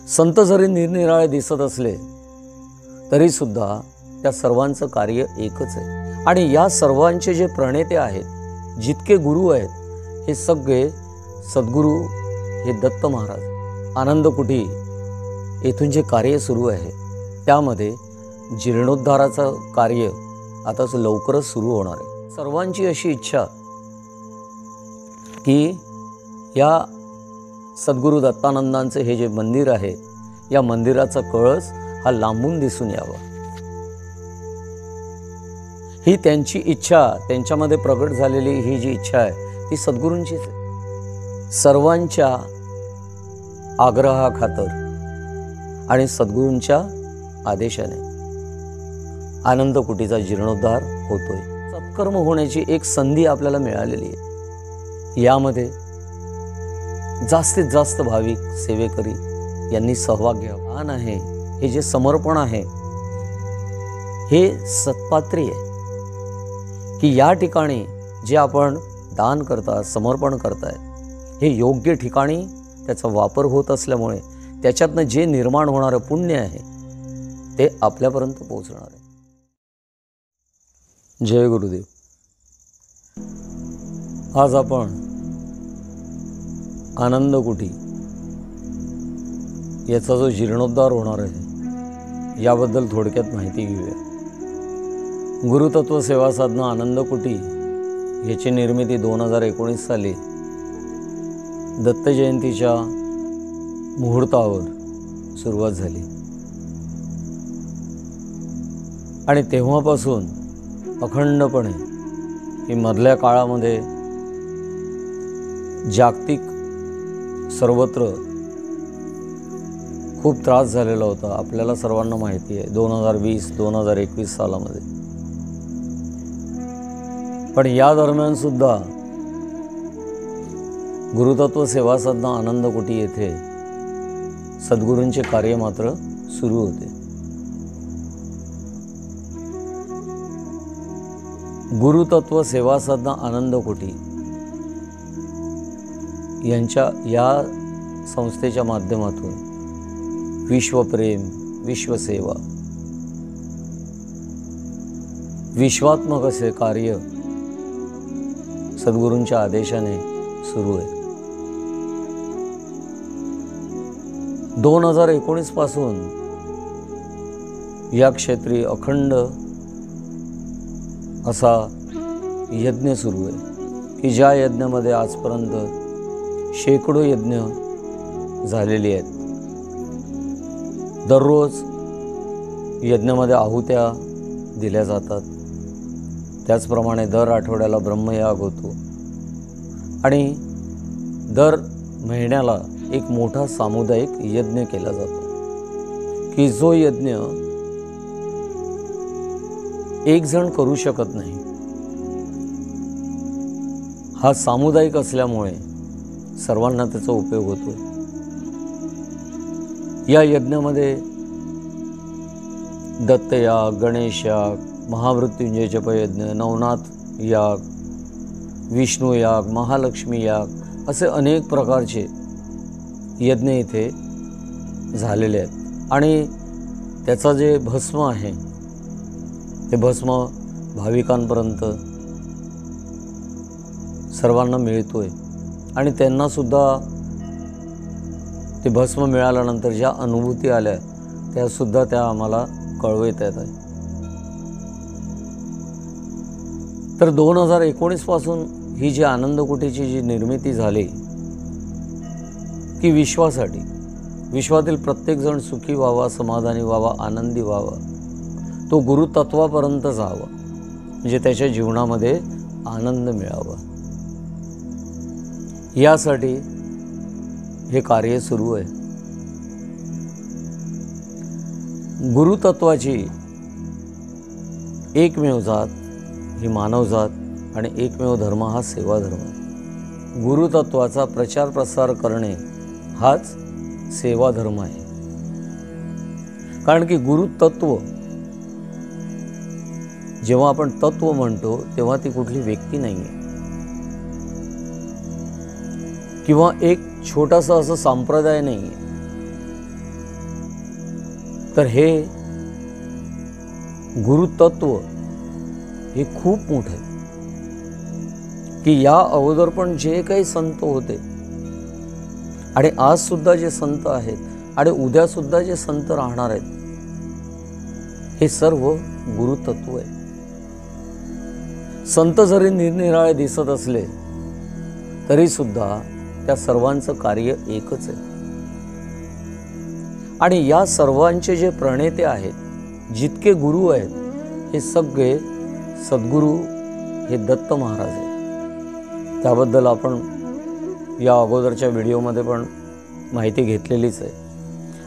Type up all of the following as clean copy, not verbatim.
संत जरी निरनिराळे दिसत असले तरी सुद्धा त्या सर्वांचं कार्य एकच आहे। आणि या सर्वांचे जे प्रणेते आहेत, जितके गुरु आहेत, हे सगळे सद्गुरू हे दत्त महाराज। आनंद कुटी येथून जे कार्य सुरू आहे त्यामध्ये जीर्णोद्धाराचं कार्य आता लवकरच सुरू होणार आहे। सर्वांची अशी इच्छा की या सद्गुरू दत्तानंदांचे हे जे मंदिर आहे, या मंदिराचा कळस हा लांबून दिसून यावा, ही त्यांची इच्छा, त्यांच्यामध्ये प्रगट झालेली ही जी इच्छा आहे ती सद्गुरूंचीच आहे। सर्वांच्या आग्रहाखातर आणि सद्गुरूंच्या आदेशाने आनंद कुटीचा जीर्णोद्धार होतोय। सत्कर्म होण्याची एक संधी आपल्याला मिळालेली आहे। यामध्ये जास्तीत जास्त भाविक सेवेकरी यांनी सहभाग घ्यावा आहे। हे जे समर्पण आहे हे सत्पात्री आहे की या ठिकाणी जे आपण दान करता, समर्पण करताय, हे योग्य ठिकाणी त्याचा वापर होत असल्यामुळे त्याच्यातनं जे निर्माण होणारं पुण्य आहे ते आपल्यापर्यंत पोहोचणार आहे। जय गुरुदेव। आज आपण आनंद कुटी याचा जो जीर्णोद्धार होणार आहे याबद्दल थोडक्यात माहिती घेऊया। गुरुतत्व सेवा साधना आनंद कुटी याची निर्मिती 2019 साली दत्त जयंतीच्या मुहूर्तावर सुरुवात झाली आणि तेव्हापासून अखंडपणे ही मधल्या काळामध्ये जागतिक सर्वत्र खूप त्रास झालेला होता, आपल्याला सर्वांना माहिती आहे 2020-2021 सालामध्ये। पण या दरम्यान सुद्धा गुरुतत्व सेवा साधना आनंद कुटी येथे सद्गुरूंचे कार्य मात्र सुरू होते। गुरुतत्व सेवा साधना आनंद कुटी यांच्या या संस्थेच्या माध्यमातून विश्वप्रेम, विश्वसेवा, विश्वात्मक असे कार्य सद्गुरूंच्या आदेशाने सुरू आहे। 2019 पासून या क्षेत्री अखंड असा यज्ञ सुरू आहे की ज्या यज्ञामध्ये आजपर्यंत शेकडो यज्ञ झालेली आहेत। दररोज यज्ञामध्ये आहुत्या दिल्या जातात, त्याचप्रमाणे दर आठवड्याला ब्रह्मयाग होतो आणि दर महिन्याला एक मोठा सामुदायिक यज्ञ केला जातो की जो यज्ञ एक जण करू शकत नाही, हा सामुदायिक असल्यामुळे सर्वांना त्याचा उपयोग होतो। या यज्ञामध्ये दत्तयाग, गणेश याग, महामृत्युंजय जपयज्ञ, नवनाथ याग, विष्णू याग, महालक्ष्मी याग असे अनेक प्रकारचे यज्ञ इथे झालेले आहेत आणि त्याचा जे भस्म आहे ते भस्म भाविकांपर्यंत सर्वांना मिळतोय आणि त्यांना सुद्धा ते भस्म मिळाल्यानंतर ज्या अनुभूती आल्या त्या सुद्धा त्या आम्हाला कळवत आहेत। तर 2019 पासून ही जी आनंद कुटीची जी निर्मिती झाली की विश्वासाठी, विश्वातील प्रत्येक जण सुखी व्हावा, समाधानी व्हावा, आनंदी व्हावा, तो गुरुतत्वापर्यंत जावा, म्हणजे त्याच्या जीवनामध्ये आनंद मिळावा, यासाठी हे कार्य सुरू आहे। गुरुतत्वाची एकमेव जात ही मानवजात आणि एकमेव धर्म हा सेवा धर्म। गुरुतत्वाचा प्रचार प्रसार करणे हाच सेवा धर्म आहे। कारण की गुरुतत्व जेव्हा आपण तत्व म्हणतो तेव्हा ती कुठली व्यक्ती नाही आहे किंवा एक छोटासा असं संप्रदाय नाही आहे, तर हे गुरुतत्व हे खूप मोठं आहे की या अगोदर पण जे काही संत होते आणि आज सुद्धा जे संत आहेत आणि उद्या सुद्धा जे संत राहणार आहेत, हे सर्व गुरुतत्व आहे. संत जरी निरनिराळे दिसत असले तरी सुद्धा त्या सर्वांचं कार्य एकच आहे. आणि या सर्वांचे जे प्रणेते आहेत, जितके गुरु आहेत, हे सगळे सद्गुरू हे दत्त महाराज आहेत. त्याबद्दल आपण या अगोदरच्या व्हिडिओमध्ये पण माहिती घेतलेलीच आहे.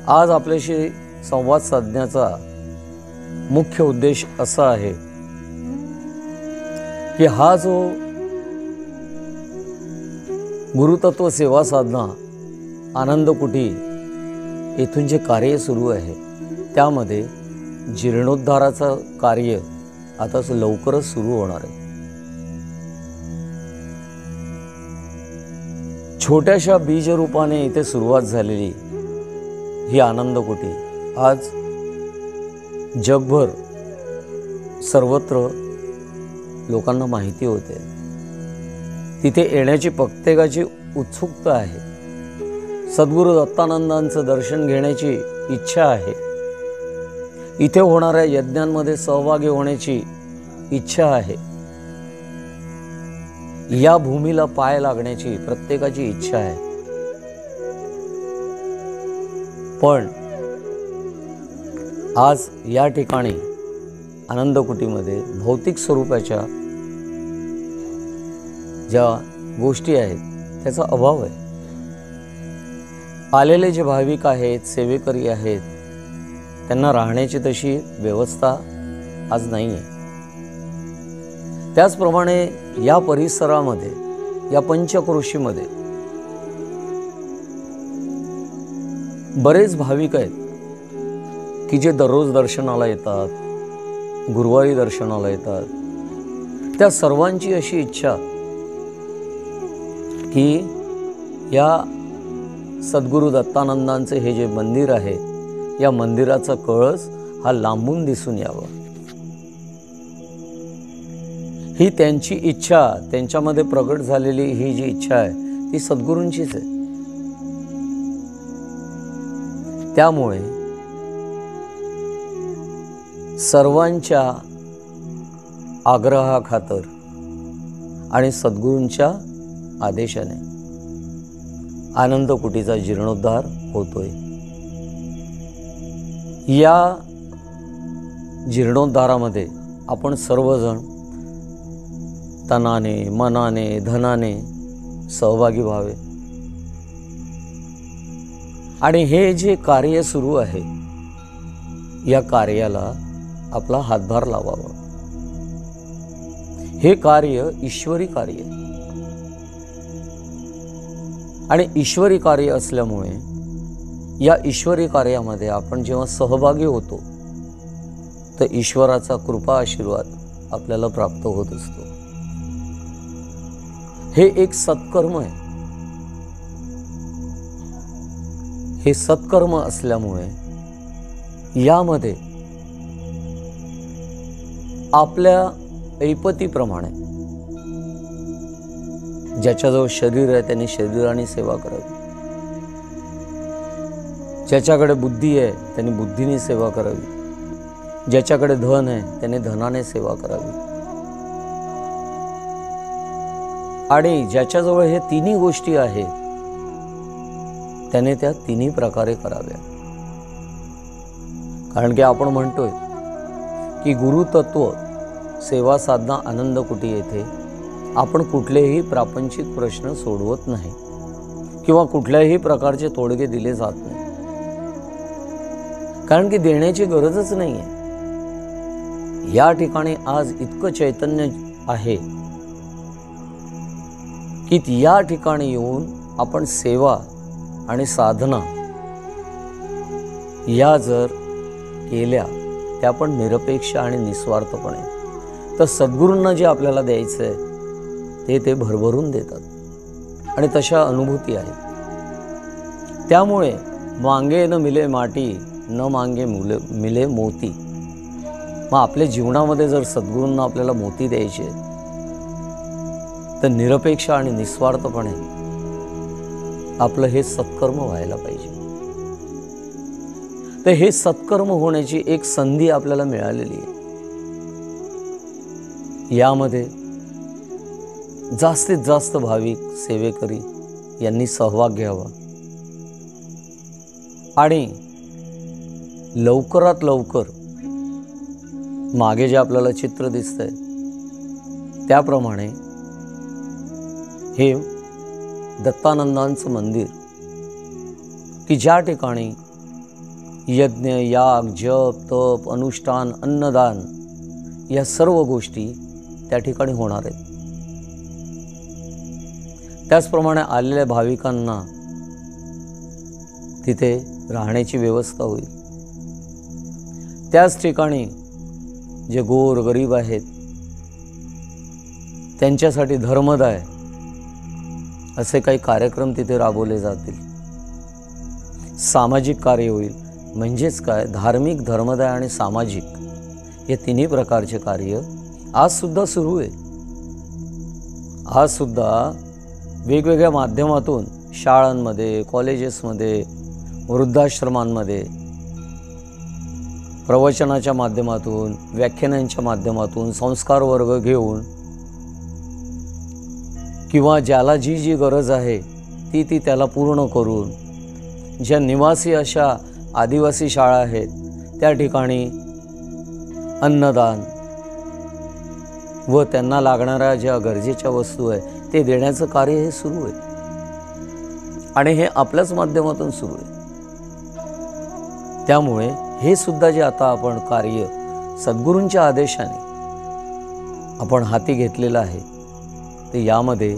आज आपल्याशी संवाद साधण्याचा मुख्य उद्देश असा आहे की हा जो गुरुतत्व सेवा साधना आनंद कुटी येथून जे कार्य सुरू आहे, त्यामध्ये जीर्णोद्धाराचं कार्य आता लवकरच सुरू होणार आहे. छोट्याशा बीजरूपाने इथे सुरुवात झालेली ही आनंद कुटी आज जगभर सर्वत्र लोकांना माहिती होते. तिथे येण्याची प्रत्येकाची उत्सुकता आहे. सद्गुरू दत्तानंदांचं दर्शन घेण्याची इच्छा आहे. इथे होणाऱ्या यज्ञांमध्ये सहभागी होण्याची इच्छा आहे. या भूमीला पाय लागण्याची प्रत्येकाची इच्छा आहे. पण आज या ठिकाणी आनंद कुटीमध्ये भौतिक स्वरूपाच्या ज्या गोष्टी आहेत त्याचा अभाव आहे. आलेले जे भाविक आहेत, सेवेकरी आहेत, त्यांना राहण्याची तशी व्यवस्था आज नाही आहे. त्याचप्रमाणे या परिसरामध्ये, या पंचक्रोशीमध्ये बरेच भाविक आहेत की जे दररोज दर्शनाला येतात, गुरुवारी दर्शनाला येतात. त्या सर्वांची अशी इच्छा की या सद्गुरू दत्तानंदांचे हे जे मंदिर आहे, या मंदिराचा कळस हा लांबून दिसून यावा, ही त्यांची इच्छा, त्यांच्यामध्ये प्रगट झालेली ही जी इच्छा आहे ती सद्गुरूंचीच आहे. त्यामुळे सर्वांच्या आग्रहाखातर आणि सद्गुरूंच्या आदेशाने आनंद कुटीचा जीर्णोद्धार होतोय. या जीर्णोद्धारामध्ये आपण सर्वजण तनाने, मनाने, धनाने सहभागी व्हावे आणि हे जे कार्य सुरू आहे या कार्याला आपला हातभार लावावा. हे कार्य ईश्वरी कार्य आणि ईश्वरी कार्य असल्यामुळे या ईश्वरी कार्यामध्ये आपण जेव्हा सहभागी होतो तर ईश्वराचा कृपा आशीर्वाद आपल्याला प्राप्त होत असतो. हे एक सत्कर्म आहे. हे सत्कर्म असल्यामुळे यामध्ये आपल्या ऐपतीप्रमाणे ज्याच्याजवळ शरीर आहे त्यांनी शरीराने सेवा करावी, ज्याच्याकडे बुद्धी आहे त्यांनी बुद्धीने सेवा करावी, ज्याच्याकडे धन आहे त्याने धनाने सेवा करावी आणि ज्याच्याजवळ हे तिन्ही गोष्टी आहेत त्याने त्या तिन्ही प्रकारे कराव्या. कारण की आपण म्हणतोय की गुरुतत्व सेवा साधना आनंद कुटी येथे आपण कुठलेही प्रापंचिक प्रश्न सोडवत नाही किंवा कुठल्याही प्रकारचे तोडगे दिले जात नाही. कारण की देण्याची गरजच नाही आहे. या ठिकाणी आज इतकं चैतन्य आहे की या ठिकाणी येऊन आपण सेवा आणि साधना या जर केल्या त्या पण निरपेक्ष आणि निस्वार्थपणे, तर सद्गुरूंना जे आपल्याला द्यायचं आहे ते भरभरून देतात आणि तशा अनुभूती आहेत. त्यामुळे मांगे न मिले माटी न मांगे मिले मोती। मग आपल्या जीवनामध्ये जर सद्गुरूंना आपल्याला मोती द्यायचे तर निरपेक्ष आणि निस्वार्थपणे आपलं हे सत्कर्म व्हायला पाहिजे। तर हे सत्कर्म होण्याची एक संधी आपल्याला मिळालेली आहे। यामध्ये जास्तीत जास्त भाविक सेवेकरी यांनी सहभाग घ्यावा आणि लवकरात लवकर मागे जे आपल्याला चित्र दिसतंय त्याप्रमाणे हे दत्तानंदांचं मंदिर की ज्या ठिकाणी यज्ञ, याग, जप, तप, अनुष्ठान, अन्नदान या सर्व गोष्टी त्या ठिकाणी होणार आहेत। त्याचप्रमाणे आलेल्या भाविकांना तिथे राहण्याची व्यवस्था होईल। त्याच ठिकाणी जे गोर गरीब आहेत त्यांच्यासाठी धर्मदाय असे काही कार्यक्रम तिथे राबवले जातील। सामाजिक कार्य होईल, म्हणजेच काय, धार्मिक, धर्मदाय आणि सामाजिक या तिन्ही प्रकारचे कार्य आज सुद्धा सुरू आहे। आज सुद्धा वेगवेगळ्या माध्यमातून शाळांमध्ये, कॉलेजेसमध्ये, वृद्धाश्रमांमध्ये प्रवचनाच्या माध्यमातून, व्याख्यानांच्या माध्यमातून संस्कार वर्ग घेऊन किंवा ज्याला जी जी गरज आहे ती त्याला पूर्ण करून ज्या निवासी अशा आदिवासी शाळा आहेत त्या ठिकाणी अन्नदान व त्यांना लागणाऱ्या ज्या गरजेच्या वस्तू आहे ते देण्याचं कार्य हे सुरू आहे आणि हे आपल्याच माध्यमातून सुरू आहे। त्यामुळे हे सुद्धा जे आता आपण कार्य सद्गुरूंच्या आदेशाने आपण हाती घेतलेलं आहे ते यामध्ये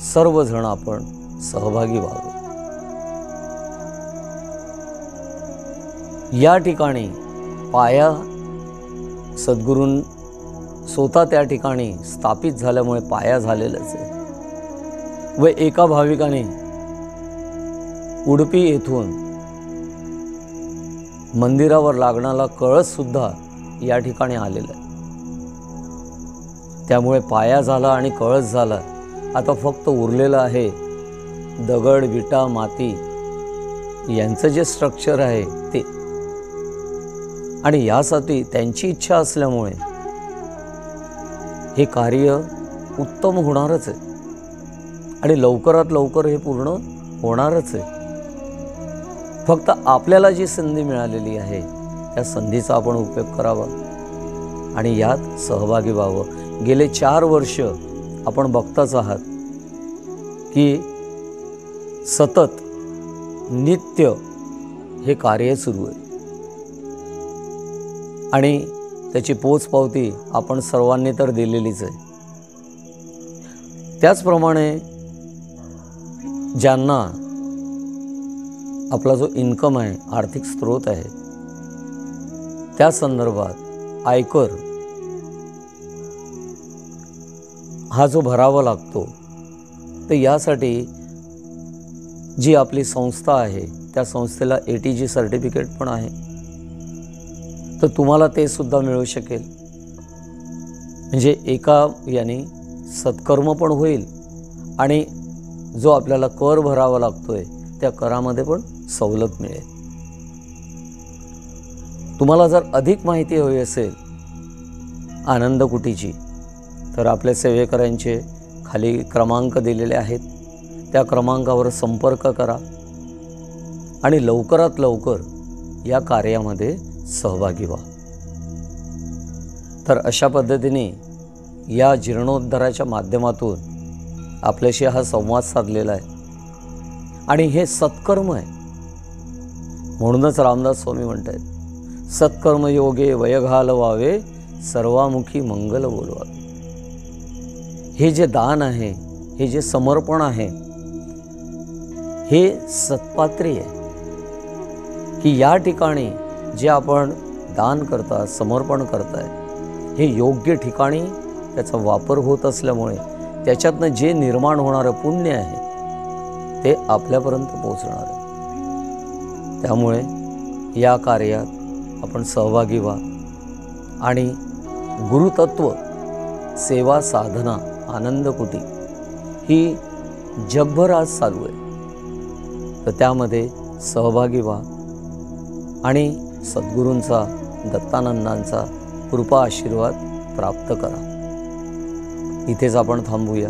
सर्वजण आपण सहभागी व्हावं। या ठिकाणी पाया सद्गुरूं स्वतः त्या ठिकाणी स्थापित झाल्यामुळे पाया झालेलाच आहे व एका भाविकाने उडुपी येथून मंदिरावर लागणारा कळस सुद्धा या ठिकाणी आलेला आहे। त्यामुळे पाया झाला आणि कळस झाला, आता फक्त उरलेलं आहे दगड, विटा, माती यांचं जे स्ट्रक्चर आहे ते। आणि यासाठी त्यांची इच्छा असल्यामुळे हे कार्य उत्तम होणारच आहे आणि लवकरात लवकर हे पूर्ण होणारच आहे। फक्त आपल्याला जी संधी मिळालेली आहे त्या संधीचा आपण उपयोग करावा आणि यात सहभागी व्हावं। गेले 4 वर्ष आपण बघताच आहात की सतत नित्य हे कार्य सुरू आहे आणि त्याची पोचपावती आपण सर्वांनी तर दिलेलीच आहे। त्याचप्रमाणे ज्यांना आपला जो इन्कम आहे, आर्थिक स्रोत आहे, त्या संदर्भात आयकर हा जो भरावा लागतो तर यासाठी जी आपली संस्था आहे त्या संस्थेला ATG सर्टिफिकेट पण आहे, तर तुम्हाला ते सुद्धा मिळू शकेल। म्हणजे एका याने सत्कर्म पण होईल आणि जो आपल्याला कर भरावा लागतोय त्या करामध्ये पण सवलत मिळेल। तुम्हाला जर अधिक माहिती हवी असेल आनंद कुटीची तर आपल्या सेवेकऱ्यांचे खाली क्रमांक दिलेले आहेत, त्या क्रमांकावर संपर्क करा आणि लवकरात लवकर या कार्यामध्ये सहभागी व्हा। तर अशा पद्धतीने या जीर्णोद्धाराच्या माध्यमातून आपल्याशी हा संवाद साधलेला आहे आणि हे सत्कर्म आहे। म्हणूनच रामदास स्वामी म्हणतात सत्कर्म योगे वय घालवावे, सर्वामुखी मंगल बोलवावे। हे जे दान आहे, हे जे समर्पण आहे, हे सत्पात्री आहे की या ठिकाणी जे आपण दान करता, समर्पण करताय हे योग्य ठिकाणी त्याचा वापर होत असल्यामुळे त्याच्यातनं जे निर्माण होणारं पुण्य आहे ते आपल्यापर्यंत पोहोचणार आहे। त्यामुळे या कार्यात आपण सहभागी व्हा आणि गुरुतत्व सेवा साधना आनंद कुटी ही जगभर आज चालू आहे, तर त्यामध्ये सहभागी व्हा आणि सद्गुरूंचा दत्तानंदांचा कृपा आशीर्वाद प्राप्त करा. इथेच आपण थांबूया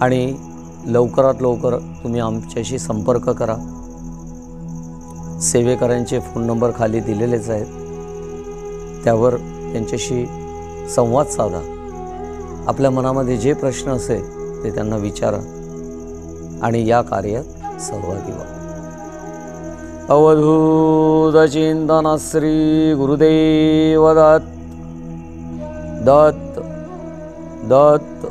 आणि लवकरात लवकर तुम्ही आमच्याशी संपर्क करा. सेवेकरांचे फोन नंबर खाली दिलेलेच आहेत, त्यावर त्यांच्याशी संवाद साधा. आपल्या मनामध्ये जे प्रश्न असेल ते त्यांना विचारा आणि या कार्यात सहभागी व्हा. अवधूत चिंतन श्री गुरुदेव दत्त दत्त दत्त